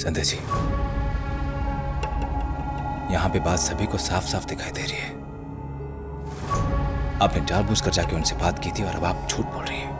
संध्या जी, यहां पे बात सभी को साफ साफ दिखाई दे रही है। आपने जानबूझकर जाके उनसे बात की थी और अब आप झूठ बोल रही हैं।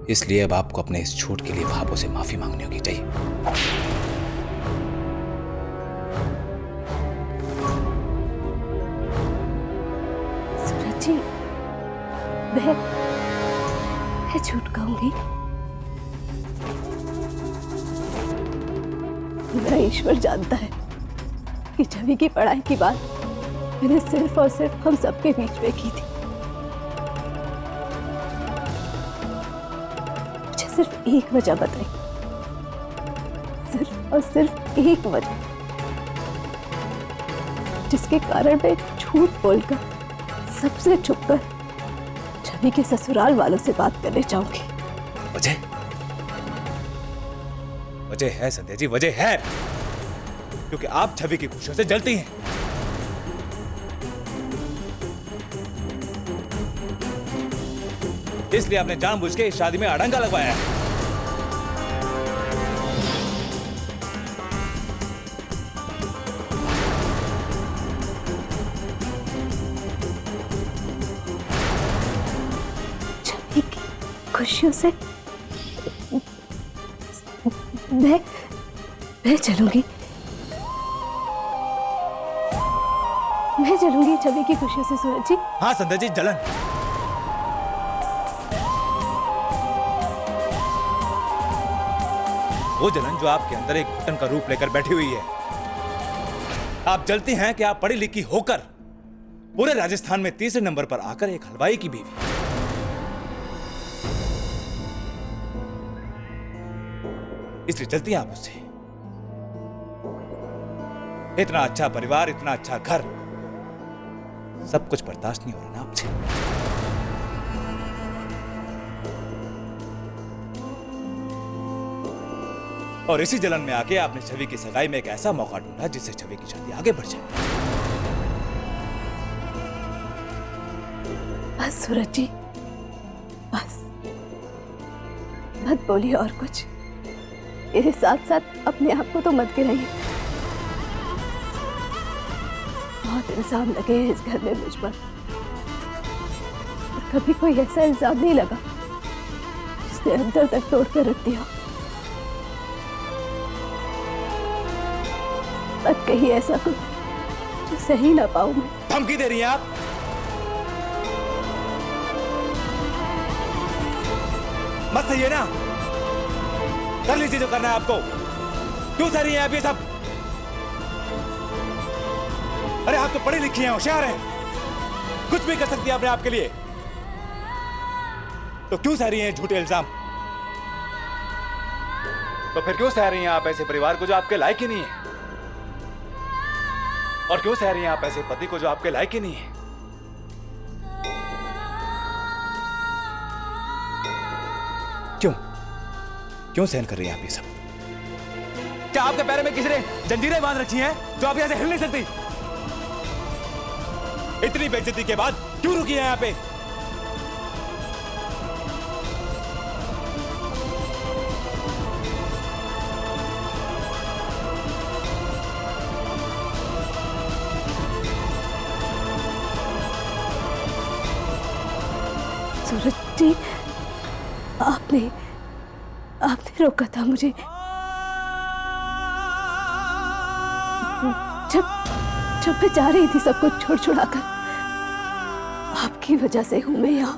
इसलिए अब आपको अपने इस झूठ के लिए भाभों से माफी मांगनी होगी। चाहिए सूरज जी, मैं झूठ कहूंगी? मेरा ईश्वर जानता है कि छवि की पढ़ाई की बात मैंने सिर्फ और सिर्फ हम सबके बीच में की थी। मुझे सिर्फ एक वजह बताई, सिर्फ और सिर्फ एक वजह, जिसके कारण मैं झूठ बोलकर, सबसे छुपकर छवि के ससुराल वालों से बात करने चाहूंगी। वजह? वजह है संध्या जी, वजह है, क्योंकि आप छवि की खुशियों से जलती हैं। इसलिए आपने जानबूझ के इस शादी में अड़ंगा लगवाया है। छवि की खुशियों से मैं चलूंगी, मैं चलूंगी छवि की खुशियों से सूरज जी। हाँ संध्या जी, जलन। वो जलन जो आपके अंदर एक घुटन का रूप लेकर बैठी हुई है। आप जलती हैं कि आप पढ़ी लिखी होकर पूरे राजस्थान में तीसरे नंबर पर आकर एक हलवाई की बीवी। इसलिए जलती हैं आप उससे। इतना अच्छा परिवार, इतना अच्छा घर, सब कुछ बर्दाश्त नहीं हो रहा ना आपसे। और इसी जलन में आके आपने छवि की सगाई में एक ऐसा मौका ढूंढा जिससे छवि की शादी आगे बढ़ जाए। बस सूरज जी, बस मत बोलिए और कुछ। मेरे साथ साथ अपने आप को तो मत गिराइए। बहुत इल्जाम लगे हैं इस घर में मुझ पर, और कभी कोई ऐसा इल्जाम नहीं लगा जिसने अंदर तक तोड़ कर रख दिया। मत कहिए ऐसा कुछ जो सही ना पाऊं मैं। धमकी दे रही हैं आप? मत सही है ना, कर लीजिए जो करना है आपको। क्यों सह रही हैं आप ये सब? अरे आप तो पढ़ी लिखी हैं, होशियार हैं, कुछ भी कर सकती हैं अपने आप के लिए, तो क्यों सह रही हैं झूठे इल्जाम? तो फिर क्यों सह रही हैं आप ऐसे परिवार को जो आपके लायक ही नहीं है? और क्यों सह रही हैं आप ऐसे पति को जो आपके लायक ही नहीं है? क्यों क्यों सहन कर रही हैं आप ये सब? क्या आपके पैर में किसी ने जंजीरें बांध रखी हैं जो आप यहां से हिल नहीं सकती? इतनी बेइज्जती के बाद क्यों रुकी है यहां पे? सूरज जी, आपने रोका था मुझे। जब मैं जा रही थी सब कुछ छोड़ छुड़ाकर, आपकी वजह से हूं मैं यहाँ।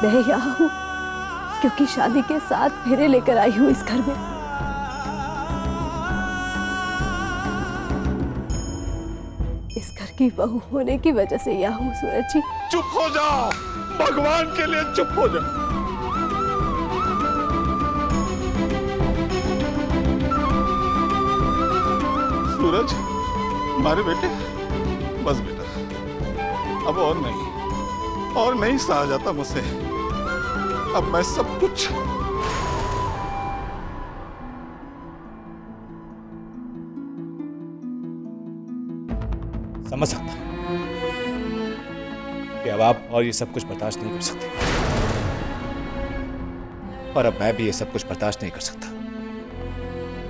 मैं यहाँ हूं क्योंकि शादी के 7 फेरे लेकर आई हूं इस घर में। इस घर की बहू होने की वजह से यहाँ हूं सूरज जी। चुप हो जाओ, भगवान के लिए चुप हो जाओ। सूरज, मारे बेटे, बस बेटा, अब और नहीं सहा जाता मुझसे। अब मैं सब कुछ समझ सकता हूं कि अब आप और ये सब कुछ बर्दाश्त नहीं कर सकते, और अब मैं भी ये सब कुछ बर्दाश्त नहीं कर सकता।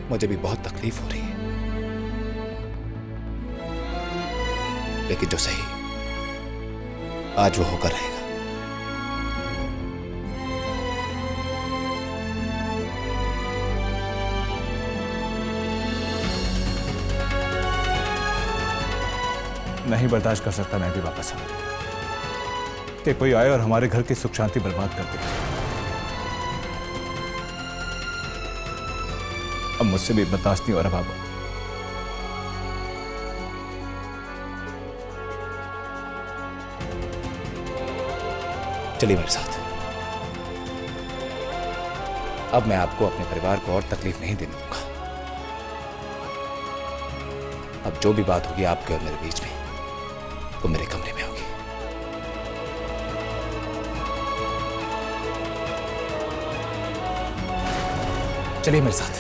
मुझे भी बहुत तकलीफ हो रही है, लेकिन जो सही आज वो होकर रहेगा। नहीं बर्दाश्त कर सकता मैं भी वापस आऊं कि कोई आए और हमारे घर की सुख शांति बर्बाद कर दे। अब मुझसे भी बर्दाश्त नहीं हो रहा बाबा। चलिए मेरे साथ। अब मैं आपको अपने परिवार को और तकलीफ नहीं देने दूंगा। अब जो भी बात होगी आपके और मेरे बीच में, वो मेरे कमरे में होगी। चलिए मेरे साथ।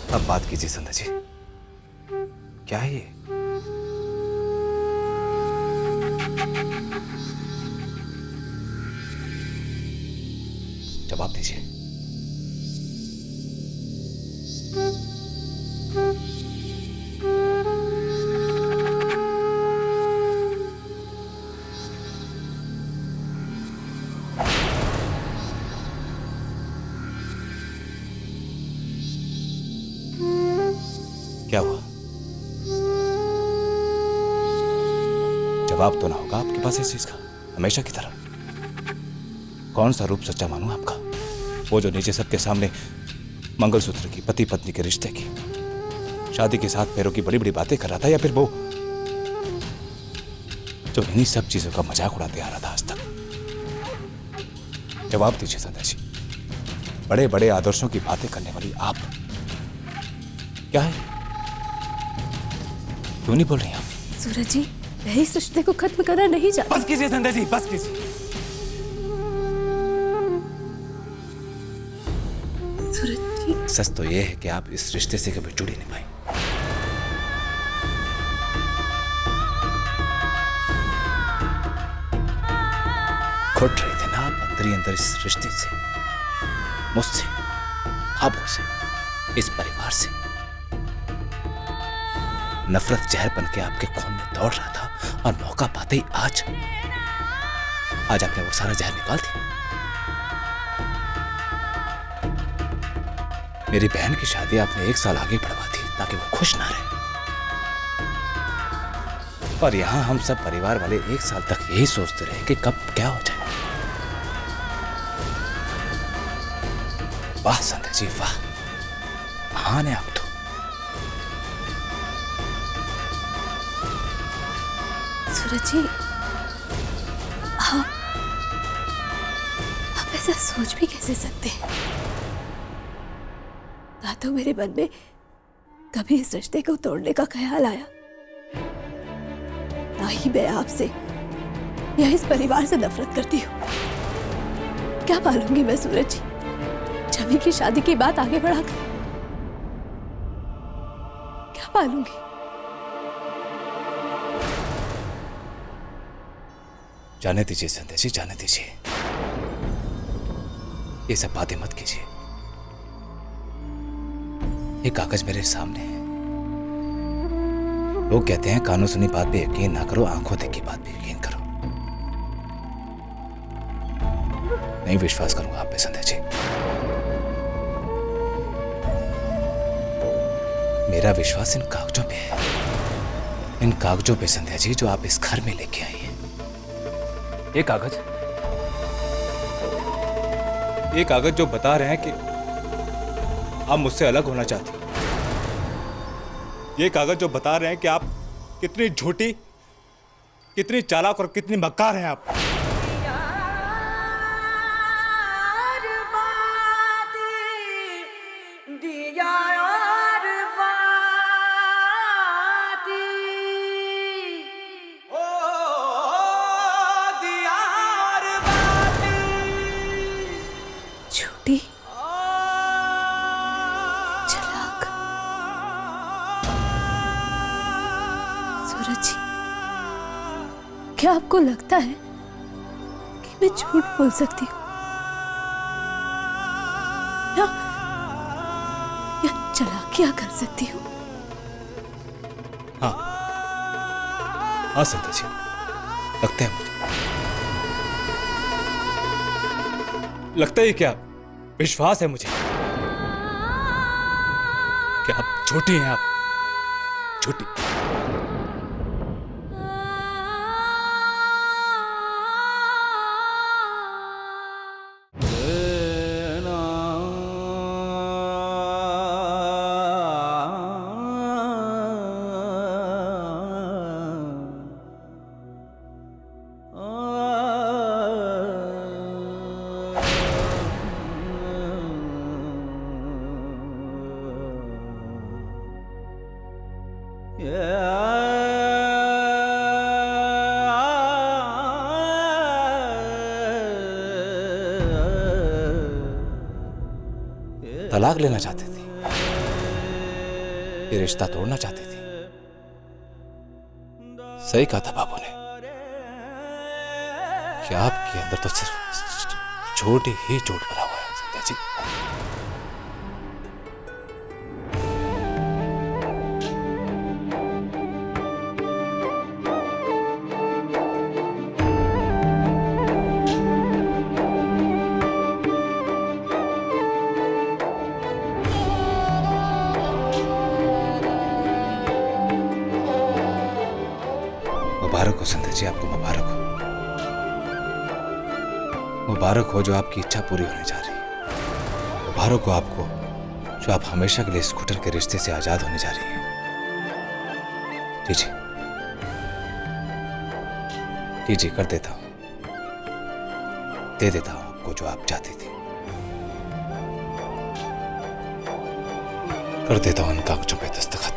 अब बात कीजिए संध्या जी, क्या है ये? जवाब दीजिए। क्या हुआ? जवाब तो ना होगा आपके पास इस चीज का, हमेशा की तरह। कौन सा रूप सच्चा मानूं आपका? वो जो नीचे सबके सामने मंगलसूत्र की, पति पत्नी के रिश्ते की, शादी के साथ पैरों की बड़ी बड़ी बातें कर रहा था, या फिर वो जो इन्हीं सब चीजों का मजाक उड़ाते आ रहा था आज तक? जवाब दीजिए संध्या जी। बड़े बड़े आदर्शों की बातें करने वाली आप क्या है? क्यों नहीं बोल रही आप? सूरज जी, मैं इस रिश्ते को खत्म करना नहीं चाहती। बस कीजिए संध्या जी, बस कीजिए। सूरज जी, सच तो यह है कि आप इस रिश्ते से कभी जुड़ ही नहीं पाई। घुट रहे थे ना आप अंदर ही अंदर इस रिश्ते से, मुझसे, ख्वाबों से, इस परिवार से। नफरत जहर बन के आपके खून में दौड़ रहा था, और मौका पाते ही आज आपने वो सारा जहर निकाल दिया। मेरी बहन की शादी आपने 1 साल आगे बढ़वा दी ताकि वो खुश ना रहे, और यहां हम सब परिवार वाले 1 साल तक यही सोचते रहे कि कब क्या हो जाए। वाह संध्या जी वाह, महान है आप तो। सूरज जी, आप ऐसा सोच भी कैसे सकते हैं? ना तो मेरे मन में कभी इस रिश्ते को तोड़ने का ख्याल आया, ना ही मैं आपसे या इस परिवार से नफरत करती हूँ। क्या पालूंगी मैं सूरज जी, छवि की शादी की बात आगे बढ़ाकर? क्या पालूंगी? जाने दीजिए संध्या जी, जाने दीजिए। ये सब बातें मत कीजिए। ये कागज मेरे सामने है। लोग कहते हैं कानों सुनी बात पे यकीन ना करो, आंखों देखी बात पे यकीन करो। नहीं विश्वास करूंगा आप पे संध्या जी। मेरा विश्वास इन कागजों पे है, इन कागजों पे संध्या जी, जो आप इस घर में लेके आई हैं। ये कागज जो बता रहे हैं कि आप मुझसे अलग होना चाहती हैं। ये कागज जो बता रहे हैं कि आप कितनी झूठी, कितनी चालाक और कितनी मक्कार हैं आप। झूठी, चालाक। सूरज जी, क्या आपको लगता है कि मैं झूठ बोल सकती हूँ या चालाकियां कर सकती हूँ? हाँ हाँ संध्या जी, लगता है मुझे। लगता है क्या? विश्वास है मुझे कि आप झूठी हैं, आप झूठी। तलाक लेना चाहती थी, ये रिश्ता तोड़ना चाहती थी। सही कहा था बाबू ने कि आपके अंदर तो सिर्फ झूठ ही झूठ भरा हुआ है संध्या जी। मुबारक हो संध्या जी, आपको मुबारक हो। मुबारक हो जो आपकी इच्छा पूरी होने जा रही है। मुबारक हो आपको जो आप हमेशा के लिए स्कूटर के रिश्ते से आजाद होने जा रही हैं। जी जी जी, कर देता हूं, दे देता हूं आपको जो आप चाहती थी। कर देता हूं इन कागजों पे दस्तखत।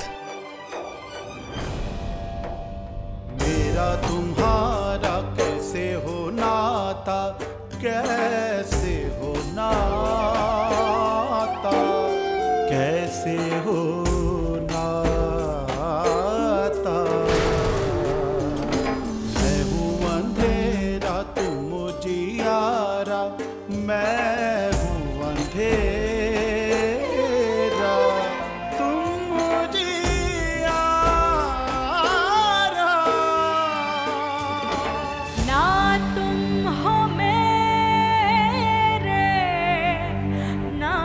मेरा तुम्हारा कैसे हो नाता, कैसे हो नाता, कैसे हो नाता। मैं हूँ अंधेरा तुम उजियारा, मैं हूँ अंधेरा तुम उजियारा। ना तुम हो मेरे, ना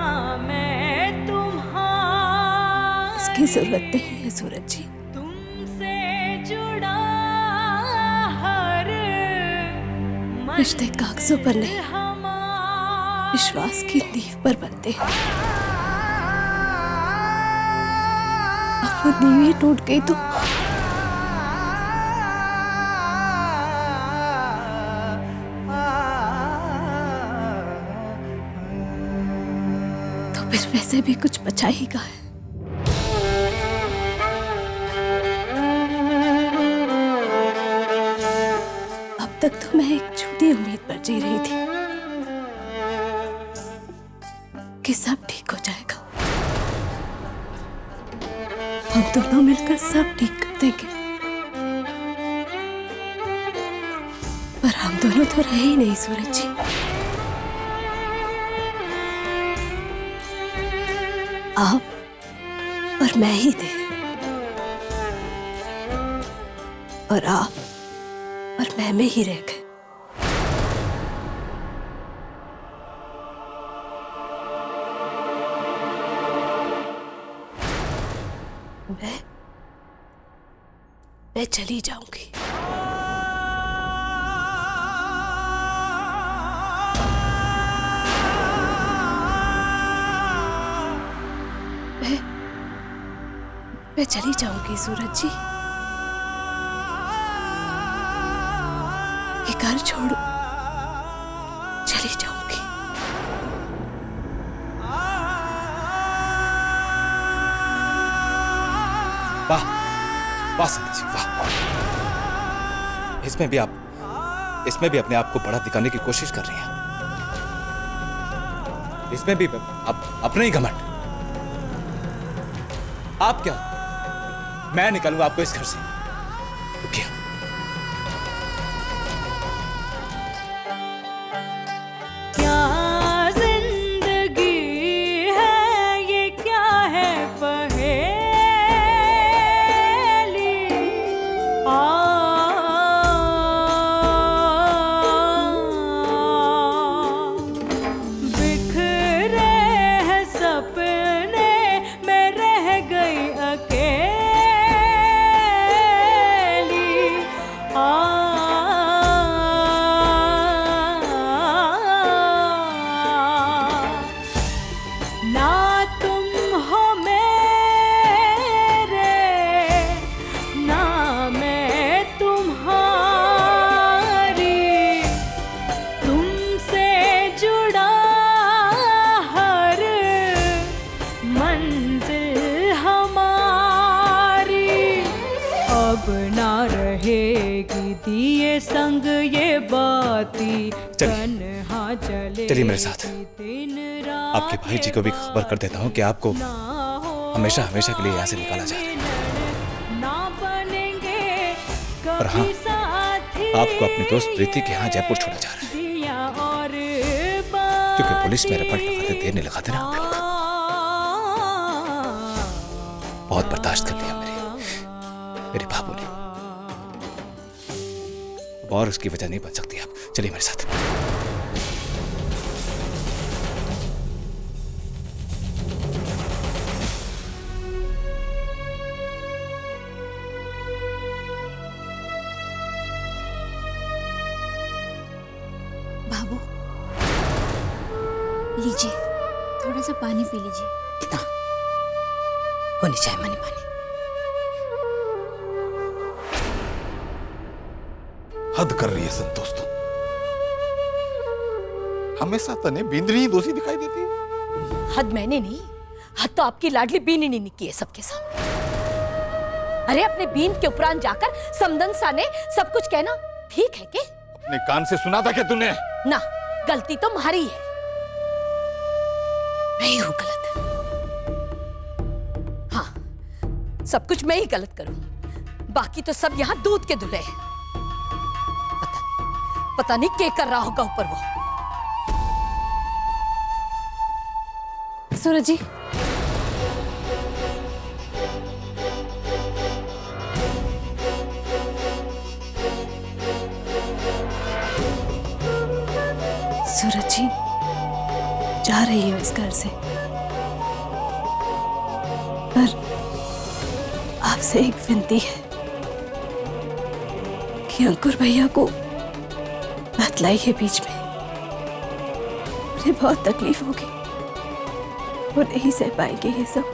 मैं तुम्हारी। इसकी जरूरत नहीं है सूरज जी। तुमसे जुड़ा हर रिश्ते कागजों पर नहीं, हमारा विश्वास की नींव पर बनते हैं। अब वो नींव ही टूट गई तो फिर वैसे भी कुछ बचा ही का है। अब तक तो मैं एक झूठी उम्मीद पर जी रही थी कि सब ठीक हो जाएगा, हम दोनों मिलकर सब ठीक कर देंगे। पर हम दोनों तो रहे ही नहीं सूरज जी। आप और मैं ही थे, और आप और मैं में ही रह गए। मैं चली जाऊंगी। मैं चली जाऊंगी सूरज जी। ये घर छोड़ चली जाऊंगी। वाह वाह संध्या जी वाह। इसमें भी अपने आप को बड़ा दिखाने की कोशिश कर रही हैं। इसमें भी आप अपने ही घमंड। आप क्या, मैं निकालूंगा आपको इस घर से। रुकिए। क्या जिंदगी है ये, क्या है पहेली। बिखरे हैं सपने, मैं रह गई अकेली। ना तुम हो मेरे, ना मैं तुम्हारी, तुमसे जुड़ा हर मंजिल हमारी। अब ना रहेगी दिए संग ये बाती, तन्हा चलिए मेरे साथ। आपके भाई जी को भी खबर कर देता हूँ कि आपको हमेशा हमेशा के लिए यहाँ से निकाला जा रहा है। और हाँ, आपको अपने दोस्त प्रीति के यहाँ जयपुर छोड़ा जा रहा है, क्योंकि पुलिस में रपट लगाते देर नहीं लगाते ना आप लोग। बहुत बर्दाश्त कर लिया मेरी बाबू ने, और उसकी वजह नहीं बन सकती आप। चलिए मेरे साथ। बाबू लीजिए, थोड़ा सा पानी पी लीजिए। कितना होनी चाहिए मैंने पानी? हद कर रही है संतोष तुम। हमेशा तने बिंदनी ही दोषी दिखाई देती है। हद मैंने नहीं, हद तो आपकी लाडली बीनी ने की है सबके सामने। अरे अपने बीन के उपरांत जाकर समदन सा ने सब कुछ कहना ठीक है के? अपने कान से सुना था क्या तूने? ना, गलती तो तुम्हारी है। मैं ही हूं गलत। हाँ, सब कुछ मैं ही गलत करूं, बाकी तो सब यहां दूध के धुले हैं। पता नहीं क्या कर रहा होगा ऊपर वो। सूरज जी, सूरज जी, जा रही हूँ इस घर से, पर आपसे एक विनती है कि अंकुर भैया को बतलाइए बीच में। मुझे बहुत तकलीफ होगी, वो नहीं सह पाएंगे ये सब।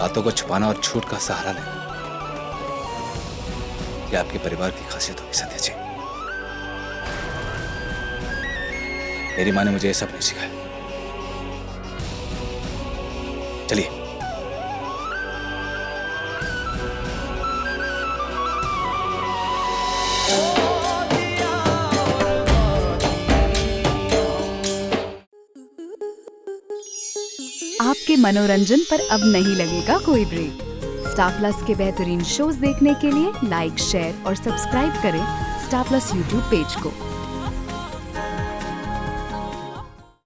बातों को छुपाना और झूठ का सहारा लेना, ये आपके परिवार की खासियत होगी संध्या जी। मेरी माँ ने मुझे ये सब नहीं सिखाया। चलिए। आपके मनोरंजन पर अब नहीं लगेगा कोई ब्रेक। स्टार प्लस के बेहतरीन शोज देखने के लिए लाइक, शेयर और सब्सक्राइब करें स्टार प्लस यूट्यूब पेज को।